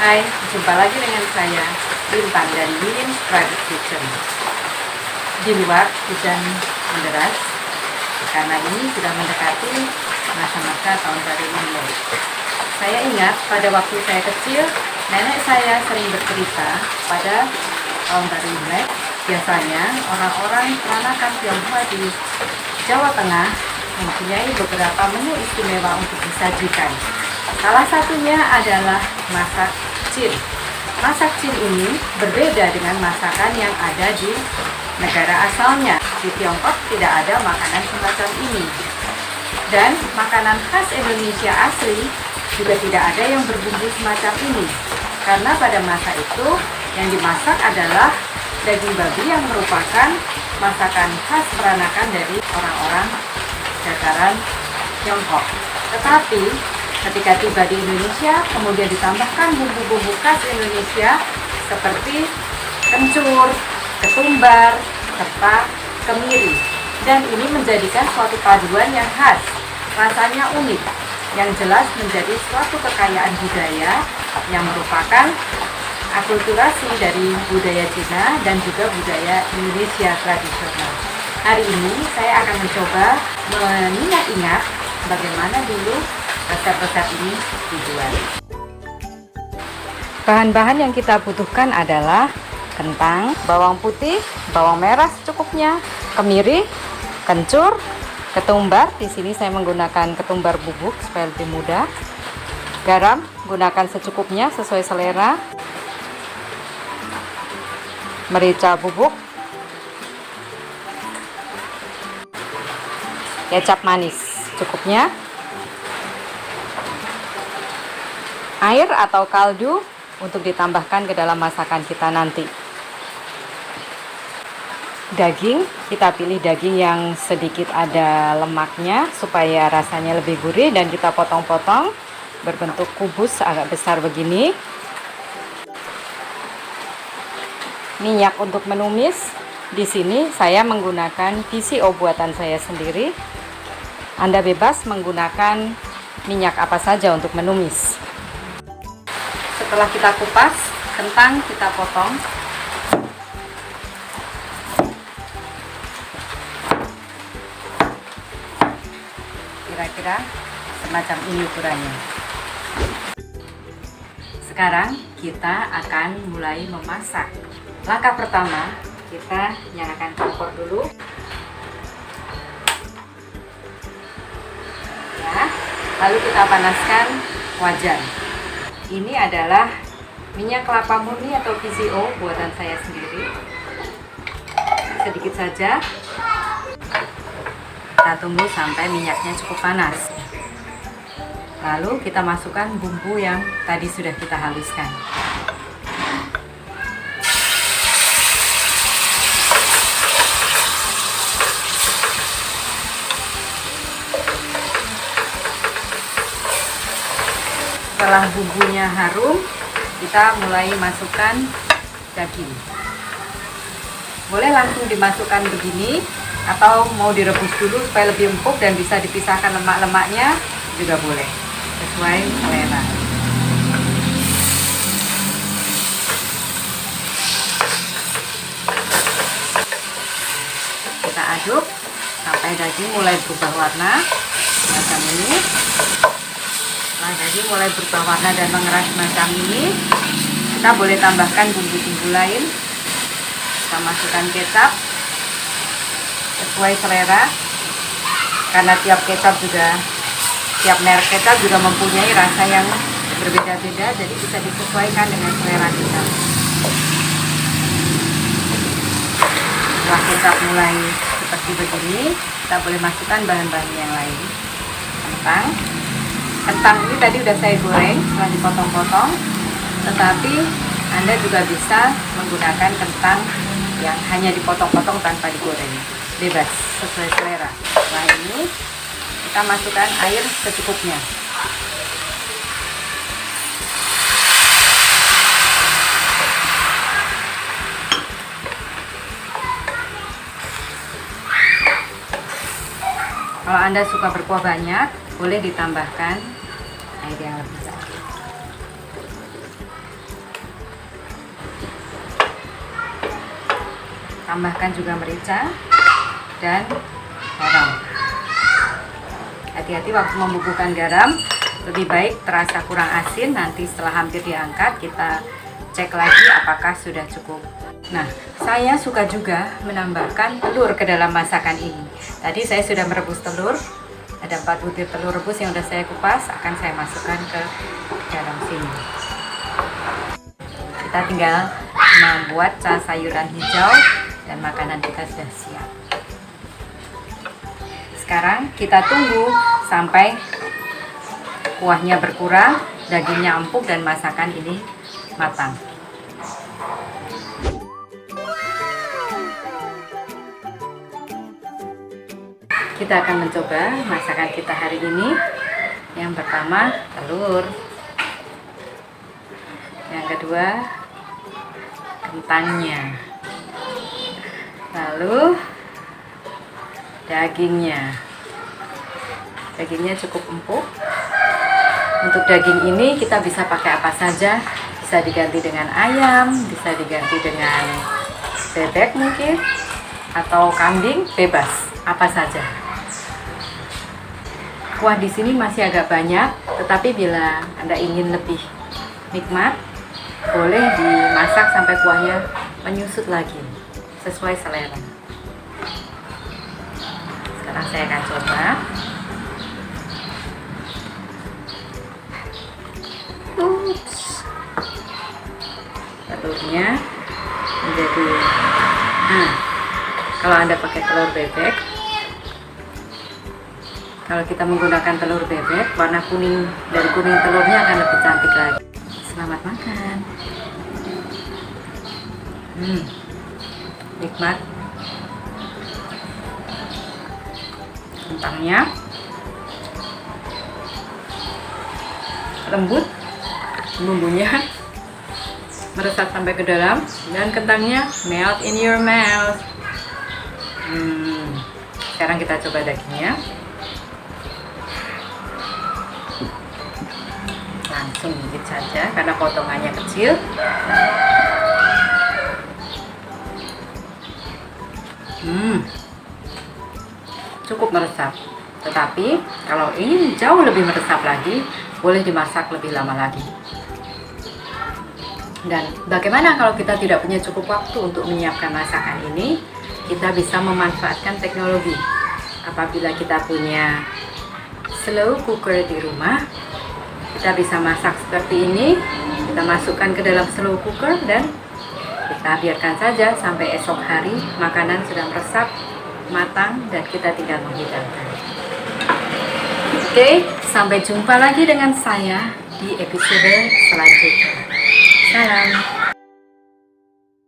Hai, jumpa lagi dengan saya, Bintang dari Mimin's Private Kitchen. Di luar hujan menderas, karena ini sudah mendekati masa-masa tahun baru Imlek. Saya ingat pada waktu saya kecil, nenek saya sering bercerita pada tahun baru Imlek. Biasanya orang-orang peranakan Tionghoa di Jawa Tengah mempunyai beberapa menu istimewa untuk disajikan. Salah satunya adalah masak cin. Masak cin ini berbeda dengan masakan yang ada di negara asalnya. Di Tiongkok tidak ada makanan semacam ini. Dan makanan khas Indonesia asli juga tidak ada yang berbumbu semacam ini. Karena pada masa itu yang dimasak adalah daging babi yang merupakan masakan khas peranakan dari orang-orang dataran Tiongkok. Tetapi ketika tiba di Indonesia, kemudian ditambahkan bumbu-bumbu khas Indonesia seperti kencur, ketumbar, serta kemiri. Dan ini menjadikan suatu paduan yang khas, rasanya unik, yang jelas menjadi suatu kekayaan budaya yang merupakan akulturasi dari budaya Cina dan juga budaya Indonesia tradisional. Hari ini saya akan mencoba mengingat-ingat bagaimana dulu resep-resep ini dijual. Bahan-bahan yang kita butuhkan adalah kentang, bawang putih, bawang merah secukupnya, kemiri, kencur, ketumbar. Di sini saya menggunakan ketumbar bubuk supaya lebih mudah. Garam gunakan secukupnya sesuai selera. Merica bubuk, kecap manis cukupnya, air atau kaldu untuk ditambahkan ke dalam masakan kita nanti. Daging, kita pilih daging yang sedikit ada lemaknya supaya rasanya lebih gurih, dan kita potong-potong berbentuk kubus agak besar begini. Minyak untuk menumis, di sini saya menggunakan PCO buatan saya sendiri. Anda bebas menggunakan minyak apa saja untuk menumis. Setelah kita kupas, kentang kita potong. Kira-kira semacam ini ukurannya. Sekarang kita akan mulai memasak. Langkah pertama, kita nyalakan kompor dulu. Ya, lalu kita panaskan wajan. Ini adalah minyak kelapa murni atau PCO buatan saya sendiri. Sedikit saja. Kita tunggu sampai minyaknya cukup panas. Lalu kita masukkan bumbu yang tadi sudah kita haluskan. Setelah bumbunya harum, kita mulai masukkan daging. Boleh langsung dimasukkan begini, atau mau direbus dulu supaya lebih empuk dan bisa dipisahkan lemak-lemaknya juga boleh, sesuai selera. Kita aduk sampai daging mulai berubah warna macam ini. Setelah daging mulai berubah warna dan mengeras macam ini, kita boleh tambahkan bumbu-bumbu lain. Kita masukkan kecap sesuai selera, karena tiap merek kecap juga mempunyai rasa yang berbeda-beda, jadi bisa disesuaikan dengan selera kita. Setelah kecap mulai seperti begini, kita boleh masukkan bahan-bahan yang lain. Kentang ini tadi udah saya goreng setelah dipotong-potong, tetapi Anda juga bisa menggunakan kentang yang hanya dipotong-potong tanpa digoreng. Bebas, sesuai selera. Setelah ini kita masukkan air secukupnya. Kalau Anda suka berkuah banyak, boleh ditambahkan air yang lebih banyak. Tambahkan juga merica dan garam. Hati-hati waktu membubuhkan garam, lebih baik terasa kurang asin. Nanti setelah hampir diangkat, kita cek lagi apakah sudah cukup. Nah, saya suka juga menambahkan telur ke dalam masakan ini. Tadi saya sudah merebus telur, ada 4 butir telur rebus yang sudah saya kupas, akan saya masukkan ke dalam sini. Kita tinggal membuat sayuran hijau dan makanan kita sudah siap. Sekarang kita tunggu sampai kuahnya berkurang, dagingnya empuk dan masakan ini matang. Kita akan mencoba masakan kita hari ini. Yang pertama telur, yang kedua kentangnya, lalu dagingnya. Dagingnya cukup empuk. Untuk daging ini kita bisa pakai apa saja, bisa diganti dengan ayam, bisa diganti dengan bebek mungkin, atau kambing, bebas, apa saja. Kuah di sini masih agak banyak, tetapi bila Anda ingin lebih nikmat, boleh dimasak sampai kuahnya menyusut lagi, sesuai selera. Sekarang saya akan coba. Telurnya menjadi, kalau Anda pakai telur bebek, kalau kita menggunakan telur bebek, warna kuning dari kuning telurnya akan lebih cantik lagi. Selamat makan. Nikmat. Kentangnya lembut, bumbunya meresap sampai ke dalam, dan kentangnya melt in your mouth. Sekarang kita coba dagingnya. Langsung gigit saja karena potongannya kecil. Cukup meresap. Tetapi kalau ingin jauh lebih meresap lagi, boleh dimasak lebih lama lagi. Dan bagaimana kalau kita tidak punya cukup waktu untuk menyiapkan masakan ini? Kita bisa memanfaatkan teknologi. Apabila kita punya slow cooker di rumah, kita bisa masak seperti ini. Kita masukkan ke dalam slow cooker dan kita biarkan saja sampai esok hari makanan sudah meresap, matang, dan kita tinggal menghidangkan. Oke, sampai jumpa lagi dengan saya di episode selanjutnya. Salam.